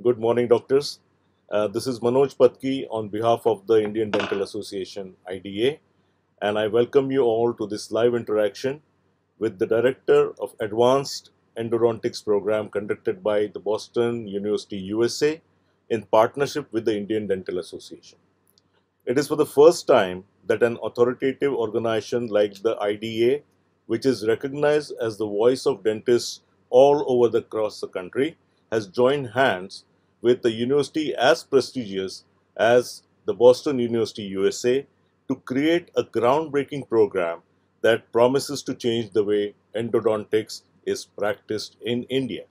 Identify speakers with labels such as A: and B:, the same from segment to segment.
A: Good morning, doctors. This is Manoj Patki on behalf of the Indian Dental Association IDA, and I welcome you all to this live interaction with the Director of Advanced Endodontics program conducted by the Boston University, USA, in partnership with the Indian Dental Association. It is for the first time that an authoritative organization like the IDA, which is recognized as the voice of dentists all over across the country, has joined hands with a university as prestigious as the Boston University, USA, to create a groundbreaking program that promises to change the way endodontics is practiced in India.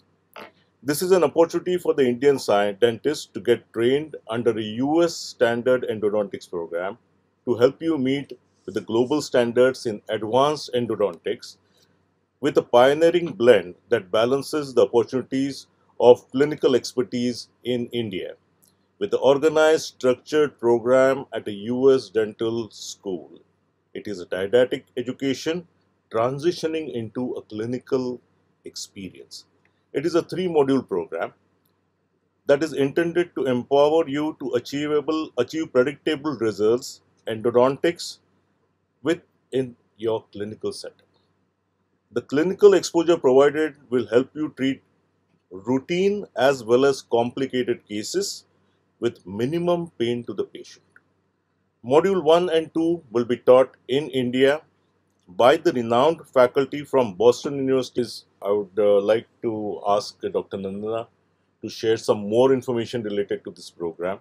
A: This is an opportunity for the Indian dentists to get trained under a US standard endodontics program to help you meet with the global standards in advanced endodontics with a pioneering blend that balances the opportunities of clinical expertise in India with the organized, structured program at a US dental school. It is a didactic education transitioning into a clinical experience. It is a three-module program that is intended to empower you to achieve predictable results endodontics within your clinical setup. The clinical exposure provided will help you treat routine as well as complicated cases with minimum pain to the patient. Module 1 and 2 will be taught in India by the renowned faculty from Boston University. I would like to ask Dr. Nandana to share some more information related to this program,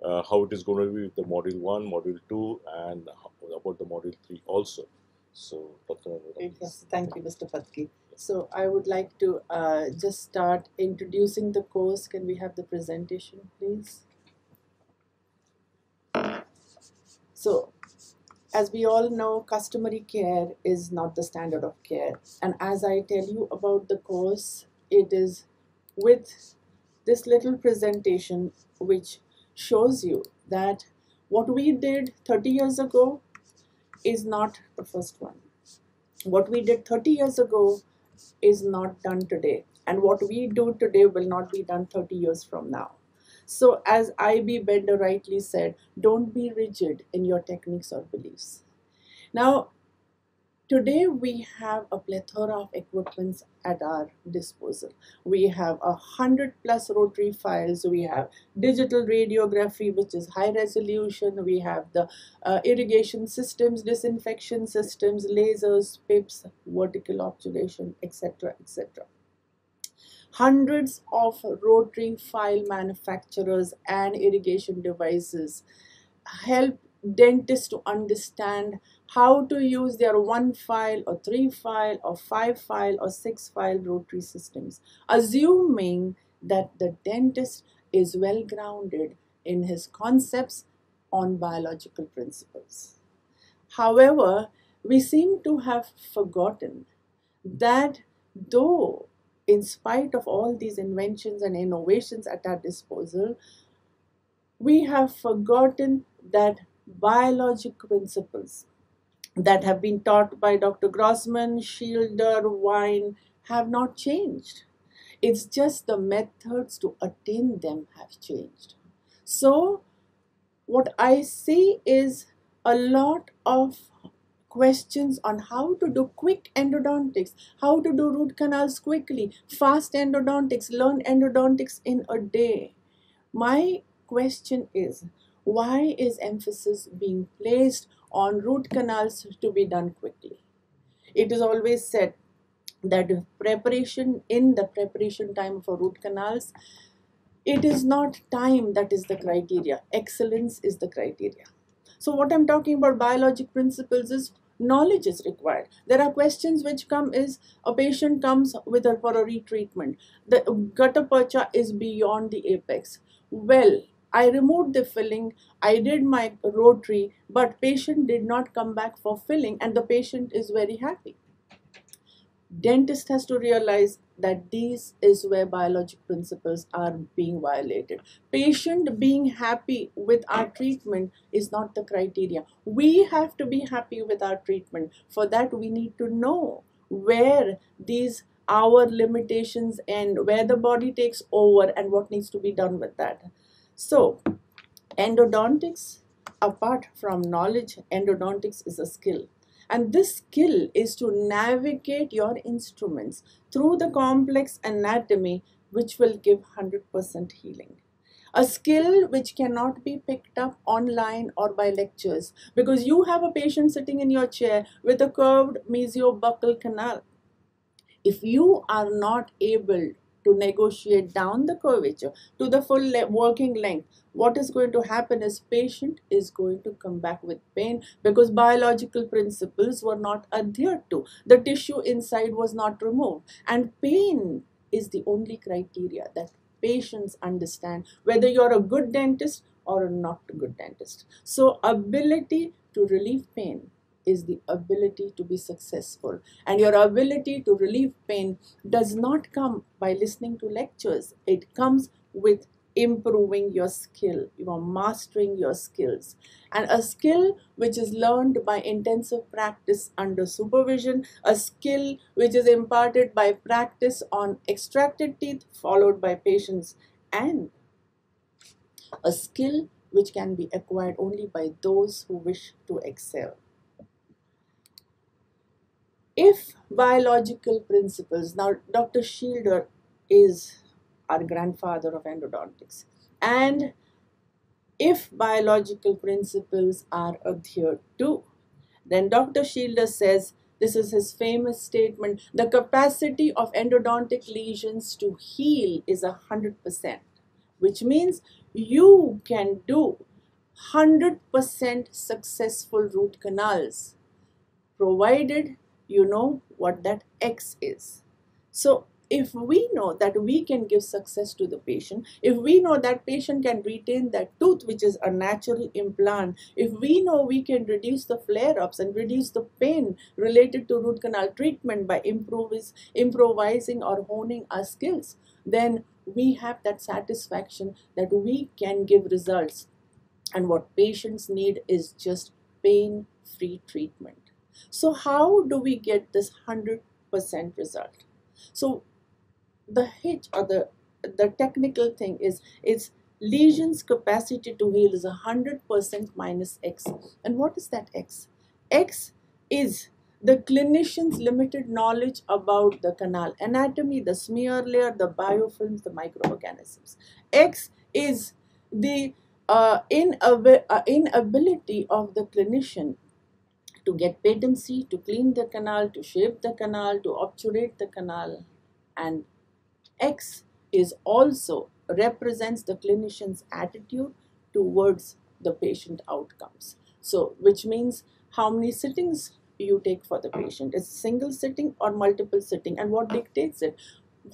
A: how it is going to be with the Module 1, Module 2, and about the Module 3 also. So, Dr. Nandana,
B: Yes, thank you, Mr. Patki. So I would like to just start introducing the course. Can we have the presentation, please? So, as we all know, customary care is not the standard of care. And as I tell you about the course, it is with this little presentation which shows you that what we did 30 years ago is not the first one. What we did 30 years ago is not done today. And what we do today will not be done 30 years from now. So, as I.B. Bender rightly said, don't be rigid in your techniques or beliefs. Now, today we have a plethora of equipments at our disposal. We have 100+ rotary files. We have digital radiography, which is high resolution. We have the irrigation systems, disinfection systems, lasers, pips, vertical obturation, etc., etc. Hundreds of rotary file manufacturers and irrigation devices help dentists to understand how to use their 1 file or 3 file or 5 file or 6 file rotary systems, assuming that the dentist is well grounded in his concepts on biological principles. However, we seem to have forgotten that though, in spite of all these inventions and innovations at our disposal, we have forgotten that biologic principles that have been taught by Dr. Grossman, Shielder, Wine have not changed. It's just the methods to attain them have changed. So, what I see is a lot of questions on how to do quick endodontics, how to do root canals quickly, fast endodontics, learn endodontics in a day. My question is, why is emphasis being placed on root canals to be done quickly? It is always said that in the preparation time for root canals, it is not time that is the criteria. Excellence is the criteria. So what I'm talking about biologic principles is knowledge is required. There are questions which come is a patient comes for a retreatment. The gutta percha is beyond the apex. Well, I removed the filling, I did my rotary, but patient did not come back for filling and the patient is very happy. Dentist has to realize that these is where biologic principles are being violated. Patient being happy with our treatment is not the criteria. We have to be happy with our treatment. For that, we need to know where these our limitations end, where the body takes over, and what needs to be done with that. So endodontics, apart from knowledge, endodontics is a skill. And this skill is to navigate your instruments through the complex anatomy, which will give 100% healing. A skill which cannot be picked up online or by lectures, because you have a patient sitting in your chair with a curved mesiobuccal canal. If you are not able to negotiate down the curvature to the full working length, what is going to happen is patient is going to come back with pain, because biological principles were not adhered to. The tissue inside was not removed, and pain is the only criteria that patients understand whether you're a good dentist or a not good dentist. So ability to relieve pain is the ability to be successful. And your ability to relieve pain does not come by listening to lectures. It comes with improving your skill. You are mastering your skills. And a skill which is learned by intensive practice under supervision, a skill which is imparted by practice on extracted teeth followed by patience, and a skill which can be acquired only by those who wish to excel. If biological principles, now Dr. Shielder is our grandfather of endodontics, and if biological principles are adhered to, then Dr. Shielder says, this is his famous statement, the capacity of endodontic lesions to heal is 100%, which means you can do 100% successful root canals, provided you know what that X is. So if we know that we can give success to the patient, if we know that patient can retain that tooth, which is a natural implant, if we know we can reduce the flare-ups and reduce the pain related to root canal treatment by improvising or honing our skills, then we have that satisfaction that we can give results. And what patients need is just pain-free treatment. So how do we get this 100% result? So the hitch, or the technical thing is, it's lesion's capacity to heal is 100% minus X. And what is that X? X is the clinician's limited knowledge about the canal anatomy, the smear layer, the biofilms, the microorganisms. X is the inability of the clinician to get patency, to clean the canal, to shape the canal, to obturate the canal. And X is also represents the clinician's attitude towards the patient outcomes. So, which means how many sittings you take for the patient. Is single sitting or multiple sitting, and what dictates it?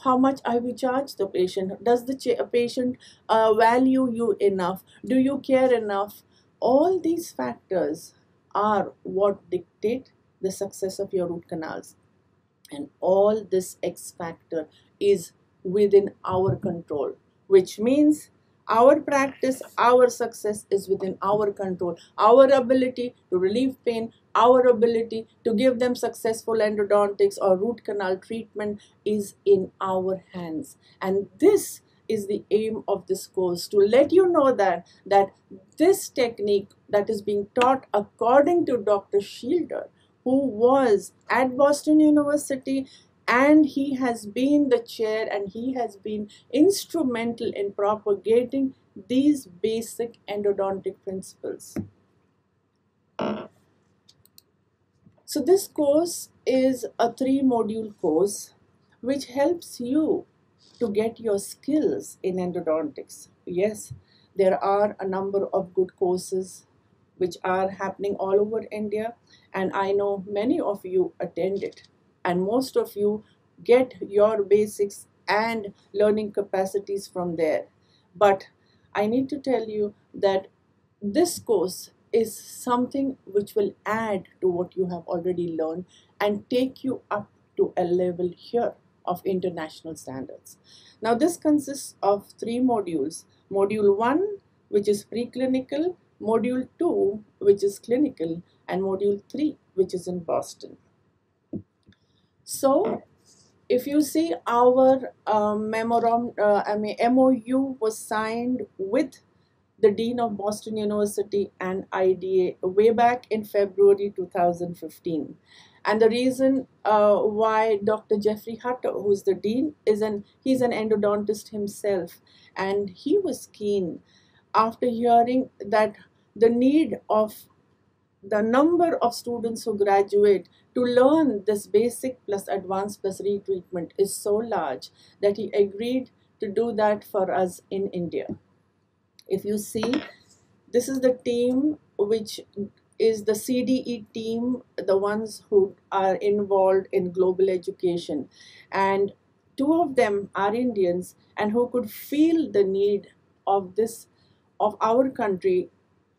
B: How much I will charge the patient? Does the patient value you enough? Do you care enough? All these factors are what dictate the success of your root canals. And all this X factor is within our control, which means our practice, our success is within our control. Our ability to relieve pain, our ability to give them successful endodontics or root canal treatment is in our hands. And this is the aim of this course, to let you know that this technique that is being taught according to Dr. Shielder, who was at Boston University, and he has been the chair and he has been instrumental in propagating these basic endodontic principles. So this course is a 3-module course which helps you to get your skills in endodontics. Yes, there are a number of good courses which are happening all over India, and I know many of you attend it, and most of you get your basics and learning capacities from there. But I need to tell you that this course is something which will add to what you have already learned and take you up to a level here of international standards. Now this consists of 3 modules. Module 1, which is preclinical, Module 2, which is clinical, and Module 3, which is in Boston. So if you see our MOU was signed with the Dean of Boston University and IDA way back in February 2015. And the reason why Dr. Jeffrey Hutter, who's the dean, he's an endodontist himself, and he was keen after hearing that the need of the number of students who graduate to learn this basic plus advanced plus retreatment is so large that he agreed to do that for us in India. If you see, this is the team which is the CDE team, the ones who are involved in global education. And two of them are Indians and who could feel the need of this, of our country,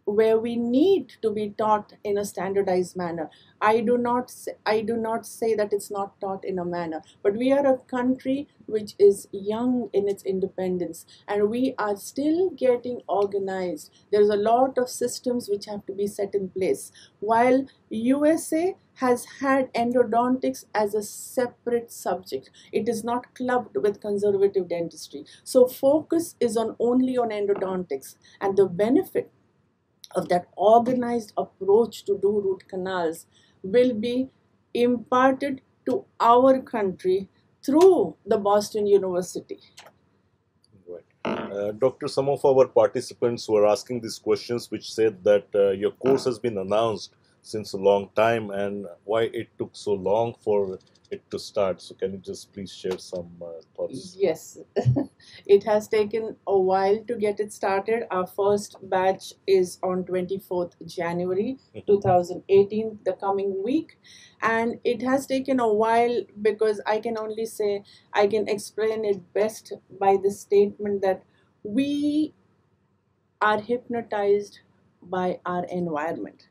B: where we need to be taught in a standardized manner. I do not say that it's not taught in a manner, but we are a country which is young in its independence and we are still getting organized. There's a lot of systems which have to be set in place. While USA has had endodontics as a separate subject, it is not clubbed with conservative dentistry. So focus is only on endodontics, and the benefit of that organized approach to do root canals will be imparted to our country through the Boston University.
A: Right. Doctor, some of our participants were asking these questions, which said that your course has been announced since a long time, and why it took so long for it to start. So, can you just please share some thoughts?
B: Yes, it has taken a while to get it started. Our first batch is on 24th January 2018, the coming week. And it has taken a while because I can only say, I can explain it best by the statement that we are hypnotized by our environment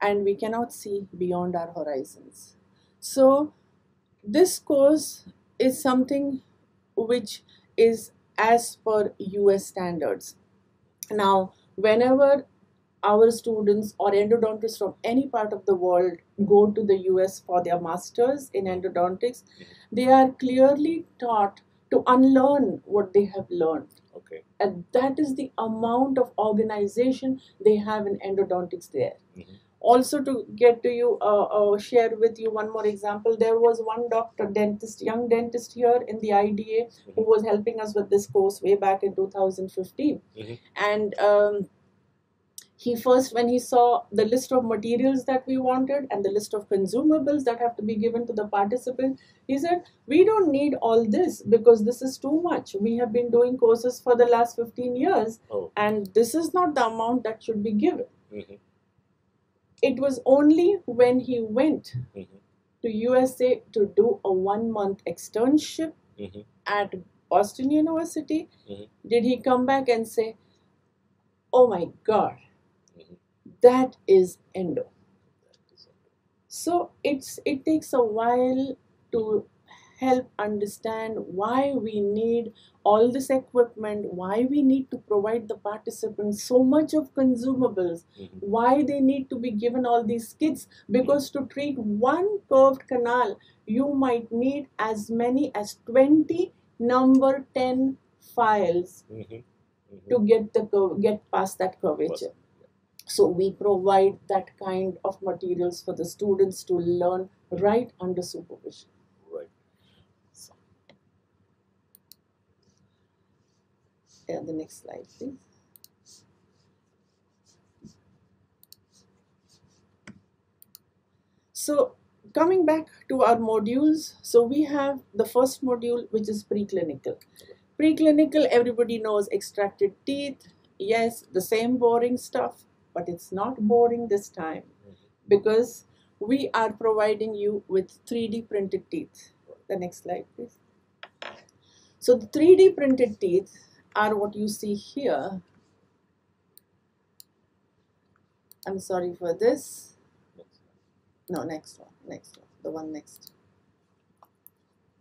B: and we cannot see beyond our horizons. So this course is something which is as per US standards. Now, whenever our students or endodontists from any part of the world go to the US for their masters in endodontics, they are clearly taught to unlearn what they have learned.
A: Okay.
B: And that is the amount of organization they have in endodontics there. Also, to get to you, share with you one more example, there was one young dentist here in the IDA who was helping us with this course way back in 2015. And he first, when he saw the list of materials that we wanted and the list of consumables that have to be given to the participant, he said, we don't need all this because this is too much. We have been doing courses for the last 15 years and this is not the amount that should be given. It was only when he went to USA to do a 1-month externship at Boston University did he come back and say, oh my God, that is endo. So it takes a while to help understand why we need all this equipment, why we need to provide the participants so much of consumables, why they need to be given all these kits, because to treat one curved canal, you might need as many as 20 number 10 files to get past that curvature. So we provide that kind of materials for the students to learn right under supervision.
A: Right.
B: Yeah, the next slide, please. So coming back to our modules, so we have the first module, which is preclinical. Preclinical, everybody knows extracted teeth. Yes, the same boring stuff, but it's not boring this time because we are providing you with 3D printed teeth. The next slide, please. So the 3D printed teeth are what you see here. I'm sorry for this. No, next one, the one next.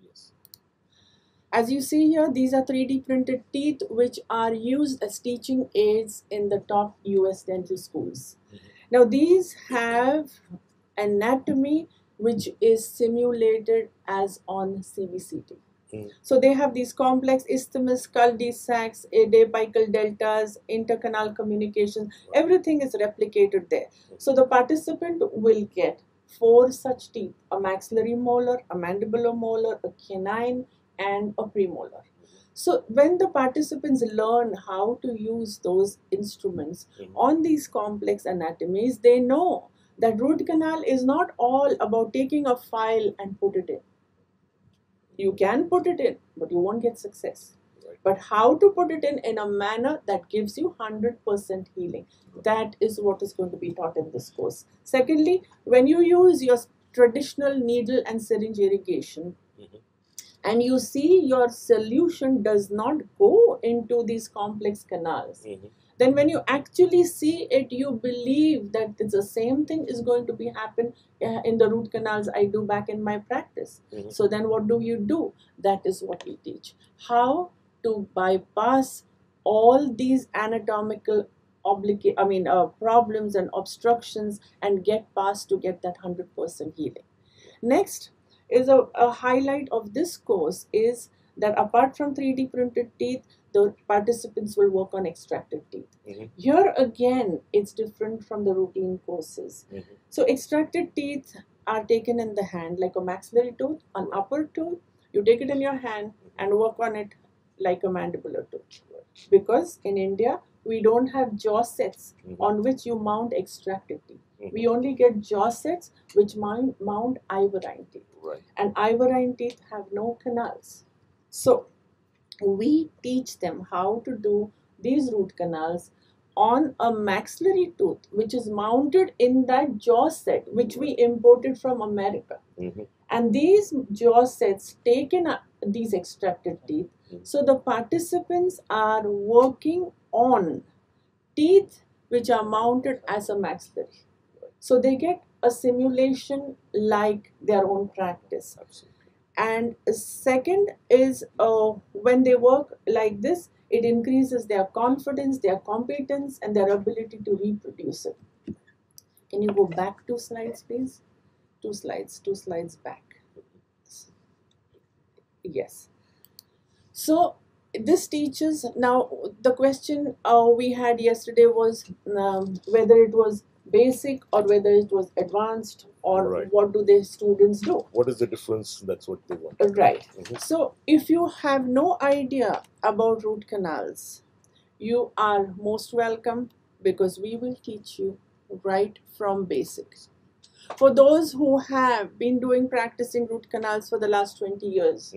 A: Yes.
B: As you see here, these are 3D printed teeth which are used as teaching aids in the top US dental schools. Now these have anatomy which is simulated as on CVCT.
A: Mm.
B: So they have these complex isthmus, cul-de-sacs, apical deltas, intercanal communication. Everything is replicated there. So the participant will get 4 such teeth: a maxillary molar, a mandibular molar, a canine, and a premolar. So when the participants learn how to use those instruments on these complex anatomies, they know that root canal is not all about taking a file and put it in. You can put it in, but you won't get success. But how to put it in a manner that gives you 100% healing. That is what is going to be taught in this course. Secondly, when you use your traditional needle and syringe irrigation, and you see your solution does not go into these complex canals, then when you actually see it, you believe that it's the same thing is going to be happen in the root canals I do back in my practice. So then what do you do? That is what we teach. How to bypass all these anatomical problems and obstructions and get past to get that 100% healing. Next is a highlight of this course is that apart from 3D printed teeth, the participants will work on extracted teeth. Here again, it's different from the routine courses. So extracted teeth are taken in the hand like a maxillary tooth, an upper tooth. You take it in your hand and work on it like a mandibular tooth. Because in India, we don't have jaw sets on which you mount extracted teeth. We only get jaw sets which mount ivorine teeth. And ivorine teeth have no canals. So we teach them how to do these root canals on a maxillary tooth which is mounted in that jaw set which we imported from America. And these jaw sets take in these extracted teeth. So the participants are working on teeth which are mounted as a maxillary. So they get a simulation like their own practice. And second is when they work like this, it increases their confidence, their competence, and their ability to reproduce it. Can you go back 2 slides, please? 2 slides back. Yes. So this teaches, now the question we had yesterday was whether it was basic or whether it was advanced or what do the students do.
A: What is the difference? That's what they want.
B: Right. So if you have no idea about root canals, you are most welcome because we will teach you right from basics. For those who have been practicing root canals for the last 20 years,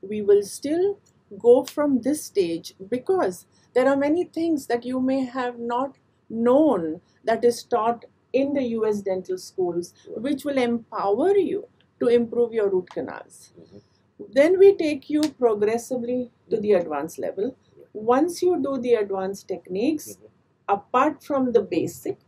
B: we will still go from this stage because there are many things that you may have not known that is taught in the US dental schools, which will empower you to improve your root canals. Then we take you progressively to the advanced level. Once you do the advanced techniques, apart from the basic,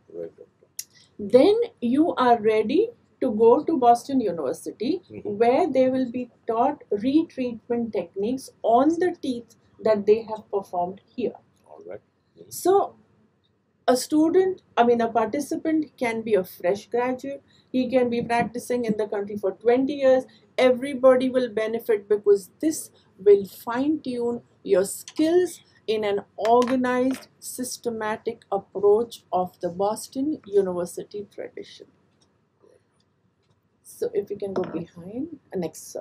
B: then you are ready to go to Boston University, where they will be taught retreatment techniques on the teeth that they have performed here. So a participant can be a fresh graduate. He can be practicing in the country for 20 years. Everybody will benefit because this will fine-tune your skills in an organized, systematic approach of the Boston University tradition. So if you can go behind, next.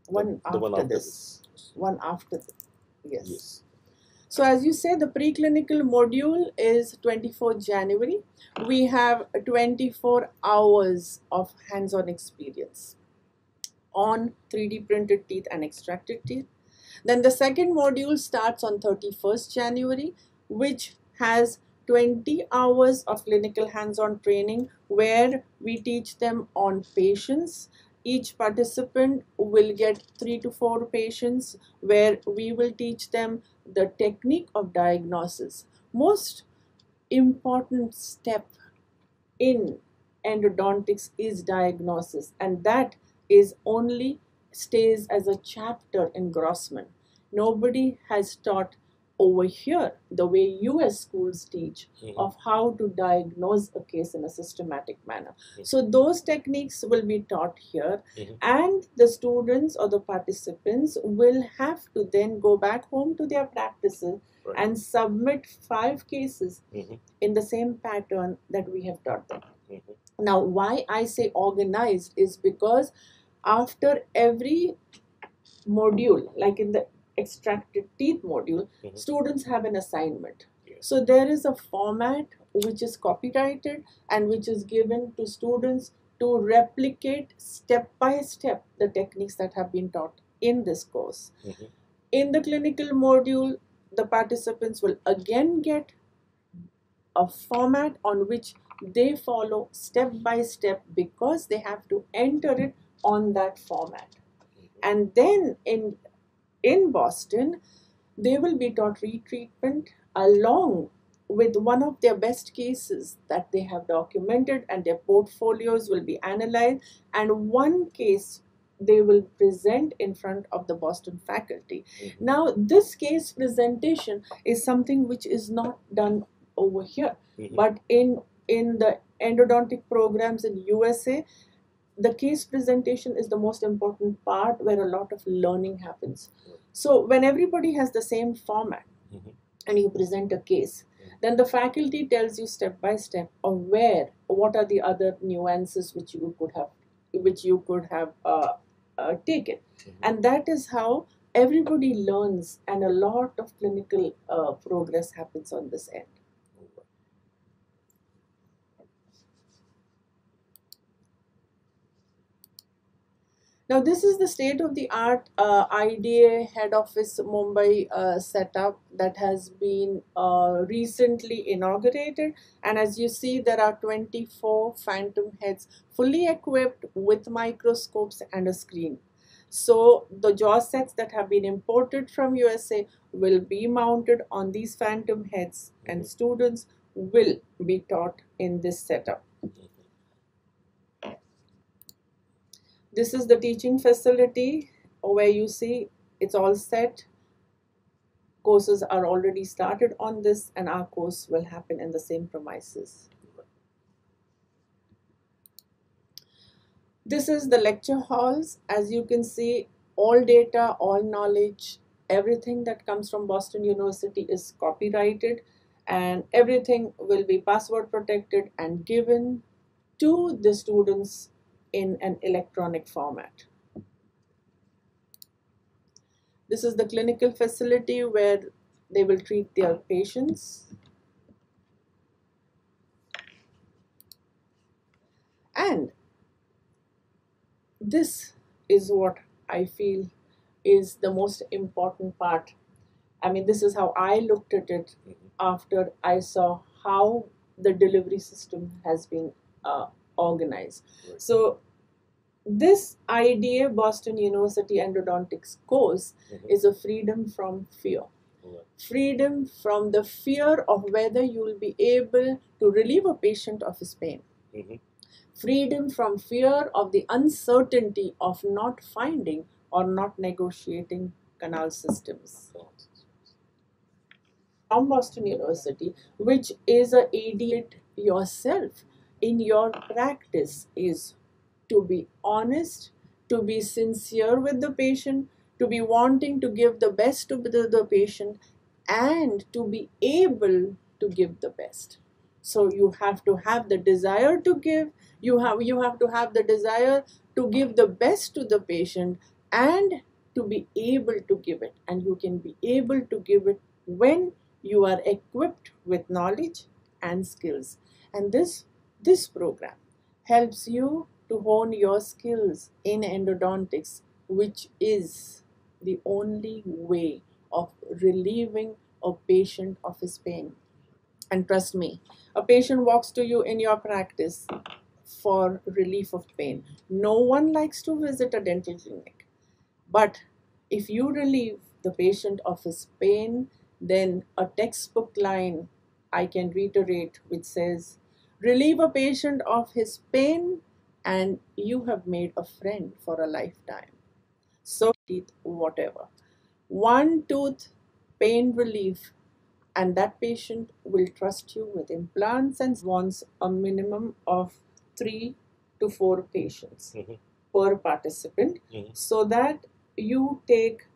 B: One after this. One after this. Yes. So as you say, the preclinical module is 24th January. We have 24 hours of hands-on experience on 3D printed teeth and extracted teeth. Then the second module starts on 31st January, which has 20 hours of clinical hands-on training where we teach them on patients. Each participant will get 3 to 4 patients where we will teach them the technique of diagnosis. Most important step in endodontics is diagnosis, and that is only stays as a chapter in Grossman. Nobody has taught over here, the way US schools teach
A: Mhm.
B: of how to diagnose a case in a systematic manner.
A: Mhm.
B: So those techniques will be taught here,
A: Mhm.
B: and the students or the participants will have to then go back home to their practices
A: Right.
B: and submit 5 cases
A: Mhm.
B: in the same pattern that we have taught them.
A: Mhm.
B: Now, why I say organized is because after every module, like in the extracted teeth module,
A: Mhm.
B: students have an assignment.
A: Yes.
B: So there is a format which is copyrighted and which is given to students to replicate step by step the techniques that have been taught in this course.
A: Mhm.
B: In the clinical module, the participants will again get a format on which they follow step by step because they have to enter it on that format. And then in Boston, they will be taught retreatment along with one of their best cases that they have documented, and their portfolios will be analyzed, and one case they will present in front of the Boston faculty.
A: Mhm.
B: Now, this case presentation is something which is not done over here,
A: Mhm.
B: but in the endodontic programs in USA, the case presentation is the most important part where a lot of learning happens. So when everybody has the same format
A: Mhm.
B: and you present a case, then the faculty tells you step by step of what are the other nuances which you could have taken.
A: Mhm.
B: And that is how everybody learns, and a lot of clinical progress happens on this end. Now, this is the state of the art IDA head office Mumbai setup that has been recently inaugurated. And as you see, there are 24 phantom heads fully equipped with microscopes and a screen. So the jaw sets that have been imported from USA will be mounted on these phantom heads, and students will be taught in this setup. This is the teaching facility where you see it's all set. Courses are already started on this, and our course will happen in the same premises. This is the lecture halls. As you can see, all data, all knowledge, everything that comes from Boston University is copyrighted, and everything will be password protected and given to the students in an electronic format. This is the clinical facility where they will treat their patients. And this is what I feel is the most important part. I mean, this is how I looked at it after I saw how the delivery system has been organized. Right. So, this IDA Boston University Endodontics course is a freedom from fear. Freedom from the fear of whether you will be able to relieve a patient of his pain. Freedom from fear of the uncertainty of not finding or not negotiating canal systems. From Boston University, which is a ADA yourself in your practice, is to be honest, to be sincere with the patient, to be wanting to give the best to the patient, and to be able to give the best. So you have to have the desire to give, you have to have the desire to give the best to the patient, and to be able to give it. And you can be able to give it when you are equipped with knowledge and skills. And this program helps you to hone your skills in endodontics, which is the only way of relieving a patient of his pain. And trust me, a patient walks to you in your practice for relief of pain. No one likes to visit a dental clinic. But if you relieve the patient of his pain, then a textbook line I can reiterate which says, relieve a patient of his pain and you have made a friend for a lifetime. So, teeth, whatever. One tooth pain relief, and that patient will trust you with implants and wants a minimum of 3 to 4 patients per participant, so that you take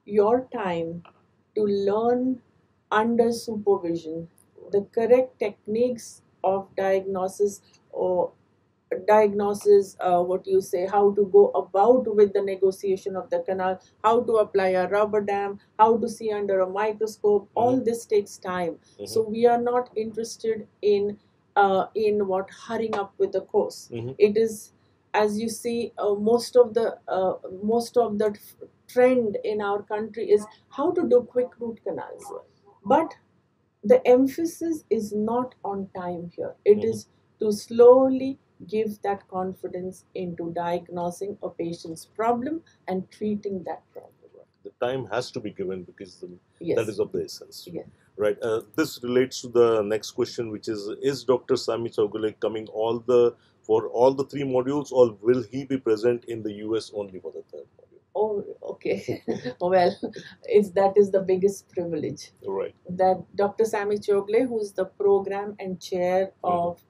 B: your time to learn under supervision the correct techniques of what you say, how to go about with the negotiation of the canal, how to apply a rubber dam, how to see under a microscope. All this takes time. So we are not interested in what hurrying up with the course. It is, as you see, most of the trend in our country is how to do quick root canals, but the emphasis is not on time here. It is to slowly give that confidence into diagnosing a patient's problem and treating that problem.
A: The time has to be given because
B: Yes.
A: that is of the essence.
B: Yes.
A: Right. This relates to the next question, which is Dr. Sami Chaugule coming for all the 3 modules, or will he be present in the US only for the 3rd module?
B: Oh, okay. Well, that is the biggest privilege.
A: Right.
B: That Dr. Sami Chogle, who is the program and chair of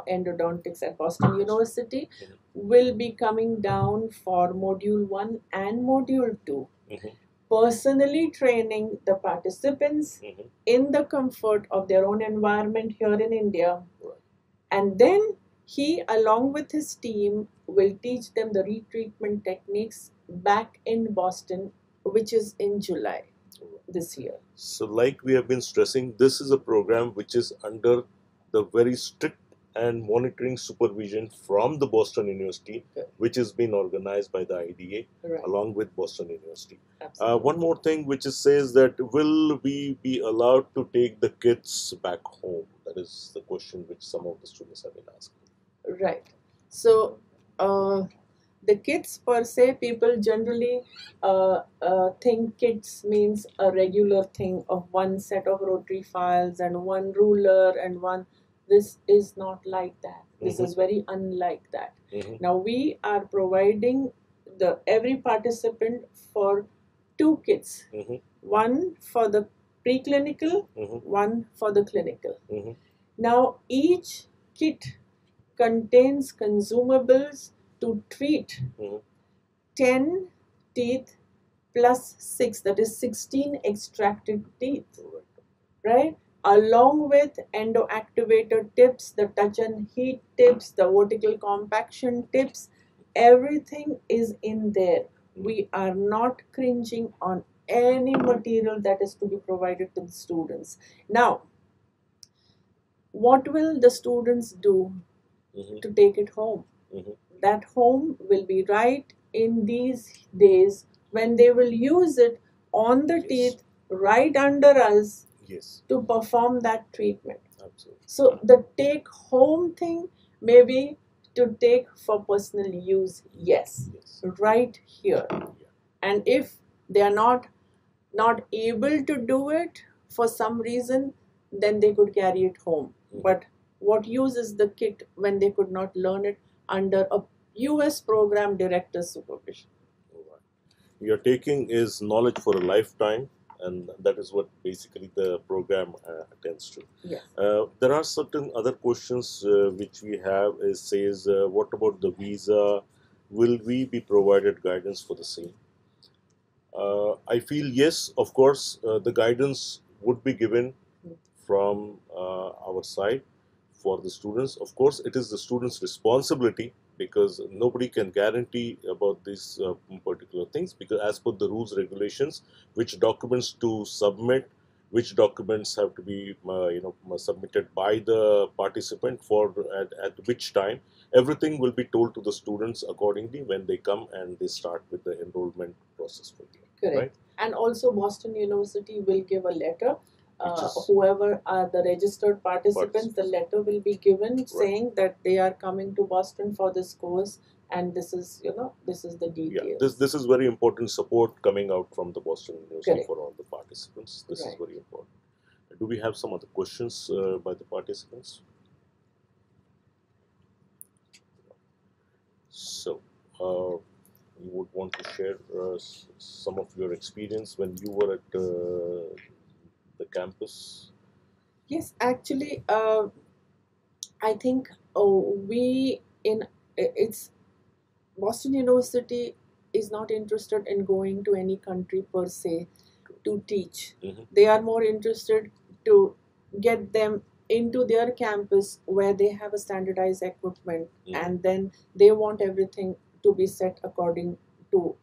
B: endodontics at Boston University, will be coming down for module 1 and module 2. Personally training the participants in the comfort of their own environment here in India.
A: Right.
B: And then he, along with his team, will teach them the retreatment techniques back in Boston, which is in July this year.
A: So, like we have been stressing, this is a program which is under the very strict and monitoring supervision from the Boston University, which has been organized by the IDA along with Boston University. One more thing which says that will we be allowed to take the kids back home? That is the question which some of the students have been asking.
B: Right. So, the kits per se, people generally think kits means a regular thing of one set of rotary files and one ruler and one. This is not like that. This is very unlike that. Now we are providing every participant for 2 kits, one for the preclinical, one for the clinical. Now each kit contains consumables to treat 10 teeth plus 6, that is 16 extracted teeth, right? Along with endoactivator tips, the touch and heat tips, the vertical compaction tips, everything is in there. We are not cringing on any material that is to be provided to the students. Now, what will the students do to take it home? That home will be right in these days when they will use it on the teeth right under us to perform that treatment.
A: Absolutely.
B: So the take home thing maybe to take for personal use, yes, right here. And if they are not able to do it for some reason, then they could carry it home. But what use is the kit when they could not learn it under a US program director's supervision?
A: You're taking is knowledge for a lifetime, and that is what basically the program attends to.
B: Yes.
A: There are certain other questions which we have. It says, what about the visa? Will we be provided guidance for the same? I feel yes, of course, the guidance would be given from our side for the students. Of course, it is the students' responsibility because nobody can guarantee about these particular things, because as per the rules regulations, which documents to submit, which documents have to be submitted by the participant for at which time, everything will be told to the students accordingly when they come and they start with the enrollment process for you.
B: Correct.
A: Right?
B: And also Boston University will give a letter. Whoever are the registered participants, the letter will be given saying that they are coming to Boston for this course, and this is the details.
A: Yeah, this is very important support coming out from the Boston University for all the participants. This is very important. Do we have some other questions by the participants? So, you would want to share some of your experience when you were at campus?
B: Yes, actually, I think it's Boston University is not interested in going to any country per se to teach.
A: Mhm.
B: They are more interested to get them into their campus where they have a standardized equipment, and then they want everything to be set according to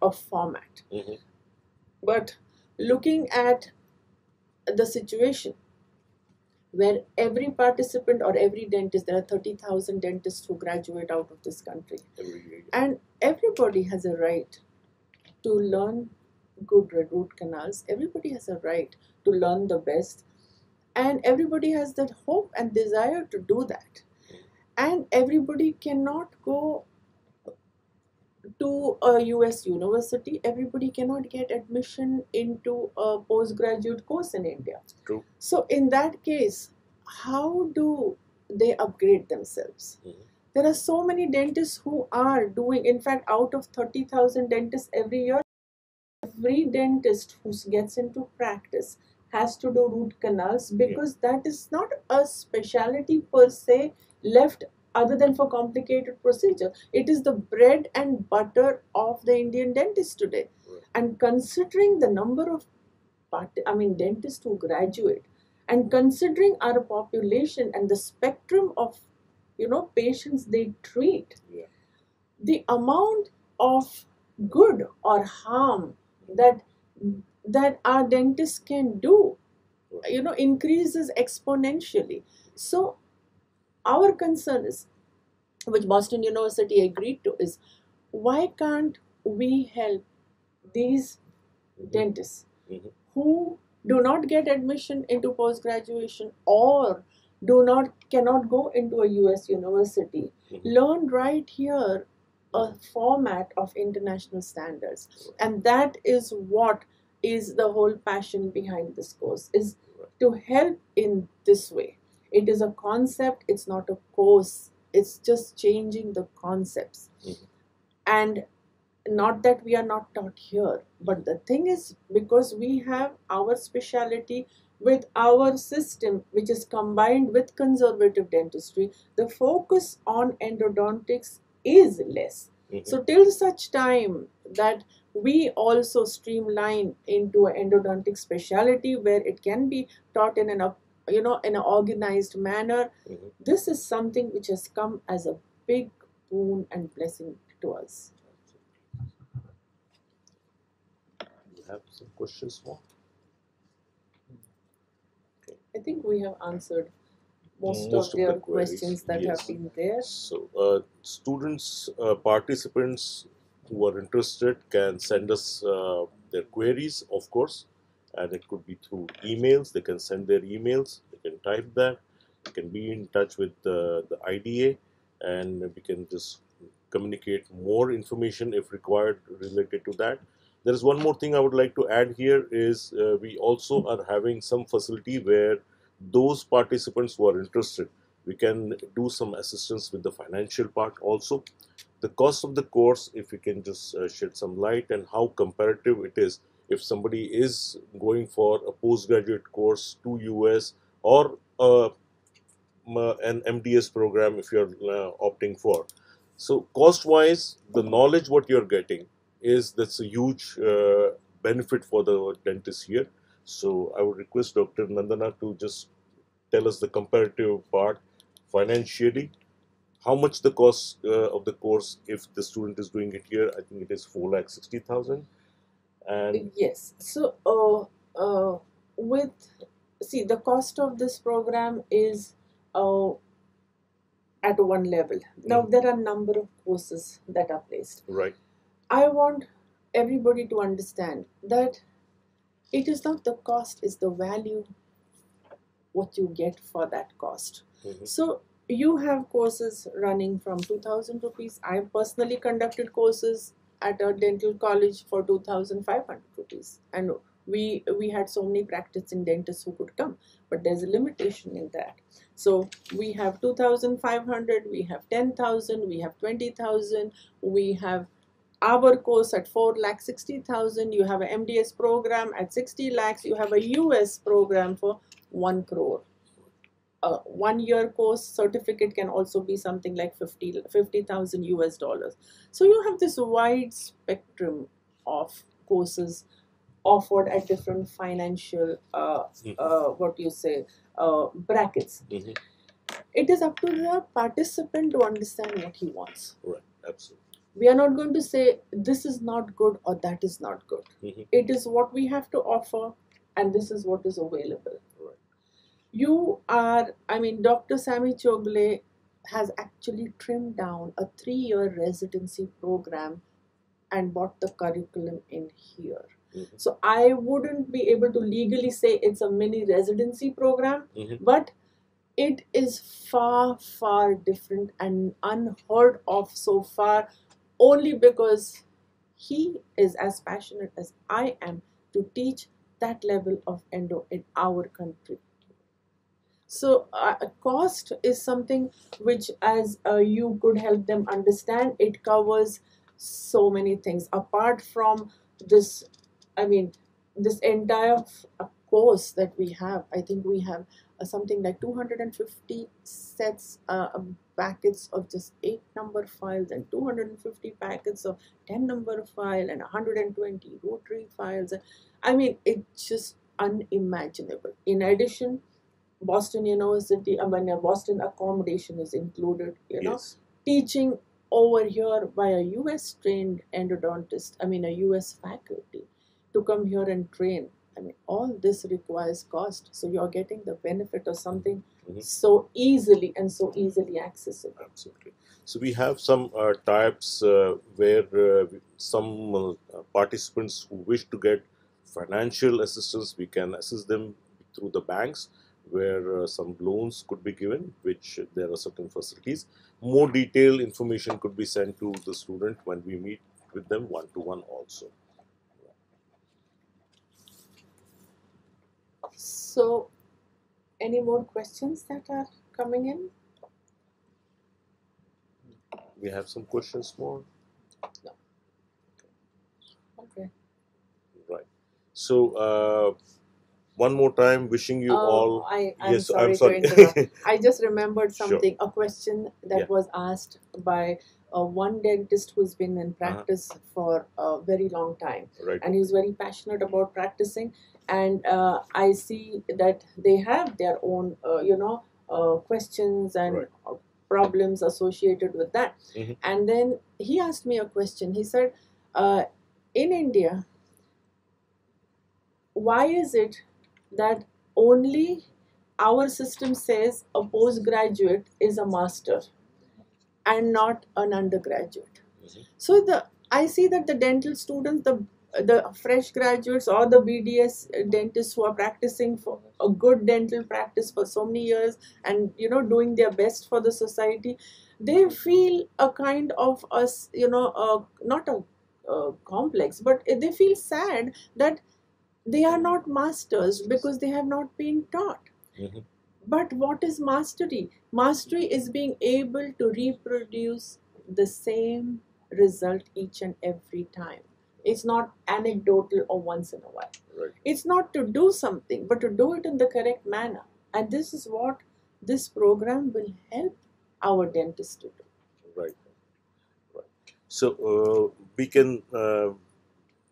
B: a format.
A: Mhm.
B: But looking at the situation where every participant or every dentist, there are 30,000 dentists who graduate out of this country,
A: Every year.
B: and everybody has a right to learn good root canals. Everybody has a right to learn the best, and everybody has that hope and desire to do that. And everybody cannot go to a US university. Everybody cannot get admission into a postgraduate course in India.
A: True.
B: So in that case, how do they upgrade themselves? There are so many dentists who are doing, in fact, out of 30,000 dentists every year, every dentist who gets into practice has to do root canals, because that is not a specialty per se left other than for complicated procedure. It is the bread and butter of the Indian dentist today. And considering the number of dentists who graduate, and considering our population and the spectrum of patients they treat, the amount of good or harm that our dentists can do increases exponentially. So our concern is, which Boston University agreed to, is why can't we help these dentists who do not get admission into post graduation, or cannot go into a US university, learn right here a format of international standards. And that is what is the whole passion behind this course, is to help in this way. It is a concept, it's not a course, it's just changing the concepts. And not that we are not taught here, but the thing is, because we have our specialty with our system, which is combined with conservative dentistry, the focus on endodontics is less. So till such time that we also streamline into an endodontic specialty where it can be taught in an organized manner, this is something which has come as a big boon and blessing to us.
A: You have some questions more?
B: I think we have answered most
A: Most
B: of
A: of the
B: their
A: queries,
B: questions that
A: yes.
B: have been there.
A: So, students, participants who are interested can send us their queries, of course, and it could be through emails. They can send their emails, they can type that, they can be in touch with the IDA, and we can just communicate more information if required related to that. There is one more thing I would like to add here is we also are having some facility where those participants who are interested, we can do some assistance with the financial part also. The cost of the course, if you can just shed some light, and how comparative it is if somebody is going for a postgraduate course to US, or an MDS program if you're opting for. So cost wise, the knowledge what you're getting is, that's a huge benefit for the dentist here. So I would request Dr. Nandana to just tell us the comparative part financially. How much the cost of the course if the student is doing it here? I think it is 4,60,000. And
B: Yes. So, with see, the cost of this program is at one level. Now, there are a number of courses that are placed.
A: right,
B: I want everybody to understand that it is not the cost, it's the value what you get for that cost. So you have courses running from 2,000 rupees. I personally conducted courses at a dental college for 2,500 rupees, and we had so many practicing dentists who could come, but there's a limitation in that. So we have 2,500, we have 10,000, we have 20,000, we have our course at 4,60,000, you have an MDS program at 60 lakhs, you have a US program for 1 crore. 1 year course certificate can also be something like 50,000 US dollars. So you have this wide spectrum of courses offered at different financial what you say brackets. It is up to the participant to understand what he wants.
A: Right, absolutely.
B: We are not going to say this is not good or that is not good. It is what we have to offer, and this is what is available.
A: Right.
B: You are, I mean, Dr. Sammy Chogle has actually trimmed down a 3-year residency program and brought the curriculum in here. So I wouldn't be able to legally say it's a mini residency program, but it is far, far different and unheard of so far, only because he is as passionate as I am to teach that level of endo in our country. So cost is something which, as you could help them understand, it covers so many things. Apart from this, I mean, this entire course that we have, I think we have something like 250 sets, packets of just 8 number files, and 250 packets of 10 number file, and 120 rotary files. I mean, it's just unimaginable. In addition, Boston University, Boston accommodation is included,
A: Yes.
B: teaching over here by a US trained endodontist, a US faculty to come here and train. All this requires cost. So you're getting the benefit of something so easily and so easily accessible.
A: Absolutely. So we have some types where some participants who wish to get financial assistance, we can assist them through the banks, where some loans could be given, which there are certain facilities. More detailed information could be sent to the student when we meet with them one-to-one also.
B: So, any more questions that are coming in?
A: We have some questions more.
B: No. Okay.
A: Right. So, one more time, wishing you all.
B: I'm
A: Yes,
B: sorry,
A: I'm sorry.
B: to interrupt. I just remembered
A: Sure.
B: something. A question that
A: Yeah.
B: was asked by one dentist who's been in practice for a very long time,
A: Right.
B: and he's very passionate about practicing. And I see that they have their own, questions and
A: Right.
B: problems associated with that.
A: Mhm.
B: And then he asked me a question. He said, in India, why is it that only our system says a postgraduate is a master and not an undergraduate? So I see that the dental students, the fresh graduates or the BDS dentists who are practicing for a good dental practice for so many years and doing their best for the society, they feel a kind of us, not a complex, but they feel sad that they are not masters because they have not been taught. But what is mastery? Mastery is being able to reproduce the same result each and every time. It's not anecdotal or once in a while.
A: Right.
B: It's not to do something, but to do it in the correct manner. And this is what this program will help our dentists to do.
A: Right. Right. So we can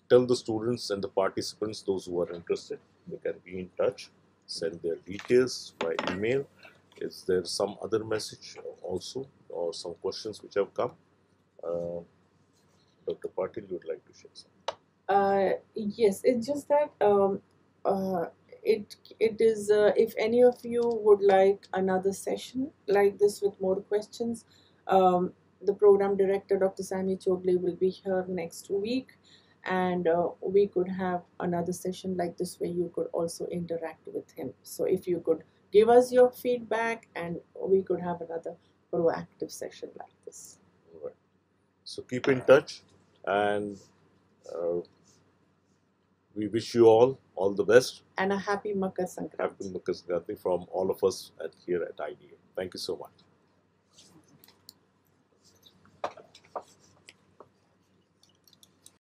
A: tell the students and the participants, those who are interested, they can be in touch, send their details by email. Is there some other message also, or some questions which have come? Dr. Patil, you would like to share something?
B: Yes, it's just that it is if any of you would like another session like this with more questions, the program director, Dr. Sammy Chogle, will be here next week, and we could have another session like this where you could also interact with him. So if you could give us your feedback, and we could have another proactive session like this.
A: Right. So keep in touch, and we wish you all the best.
B: And a happy Makar Sankranti.
A: Happy Makar Sankranti from all of us here at IDA. Thank you so much.